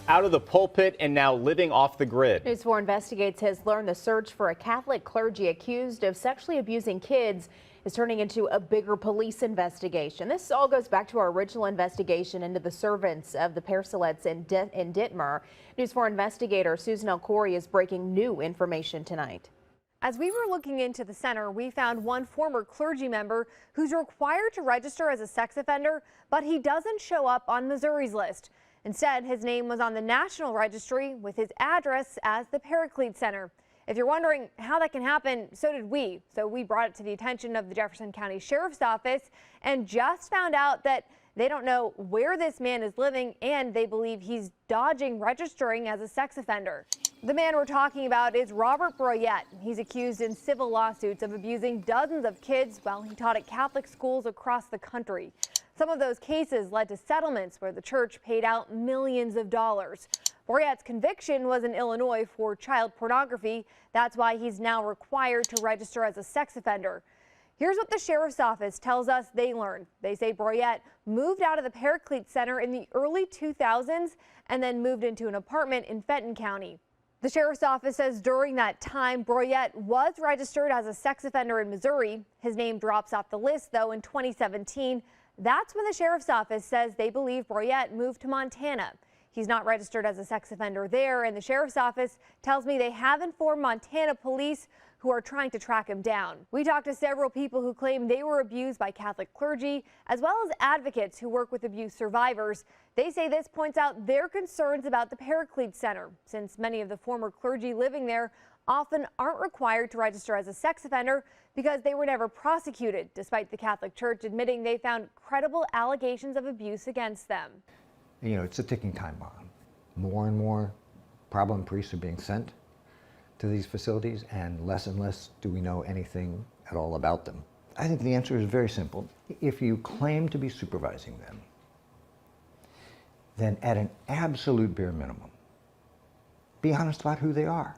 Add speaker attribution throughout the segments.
Speaker 1: Out of the pulpit and now living off the grid.
Speaker 2: News 4 Investigates has learned the search for a Catholic clergy accused of sexually abusing kids is turning into a bigger police investigation. This all goes back to our original investigation into the servants of the Persilettes in Ditmer. News 4 investigator Susan Corey is breaking new information tonight.
Speaker 3: As we were looking into the center, we found one former clergy member who's required to register as a sex offender, but he doesn't show up on Missouri's list. Instead, his name was on the national registry with his address as the Paraclete Center. If you're wondering how that can happen, so did we. So we brought it to the attention of the Jefferson County Sheriff's Office and just found out that they don't know where this man is living and they believe he's dodging registering as a sex offender. The man we're talking about is Robert Broyette. He's accused in civil lawsuits of abusing dozens of kids while he taught at Catholic schools across the country. Some of those cases led to settlements where the church paid out millions of dollars. Broyette's conviction was in Illinois for child pornography. That's why he's now required to register as a sex offender. Here's what the sheriff's office tells us they learned. They say Broyette moved out of the Paraclete Center in the early 2000s and then moved into an apartment in Fenton County. The sheriff's office says during that time, Broyette was registered as a sex offender in Missouri. His name drops off the list, though, in 2017. That's when the sheriff's office says they believe Broyette moved to Montana. He's not registered as a sex offender there, and the sheriff's office tells me they have informed Montana police who are trying to track him down. We talked to several people who claim they were abused by Catholic clergy, as well as advocates who work with abuse survivors. They say this points out their concerns about the Paraclete Center, since many of the former clergy living there often aren't required to register as a sex offender because they were never prosecuted, despite the Catholic Church admitting they found credible allegations of abuse against them.
Speaker 4: You know, it's a ticking time bomb. More and more problem priests are being sent to these facilities, and less do we know anything at all about them. I think the answer is very simple. If you claim to be supervising them, then at an absolute bare minimum, be honest about who they are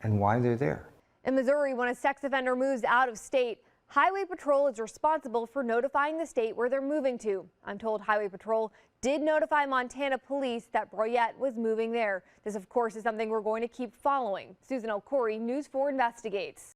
Speaker 4: and why they're there.
Speaker 3: In Missouri, when a sex offender moves out of state, Highway Patrol is responsible for notifying the state where they're moving to. I'm told Highway Patrol did notify Montana police that Broyette was moving there. This, of course, is something we're going to keep following. Susan Corey, News 4 Investigates.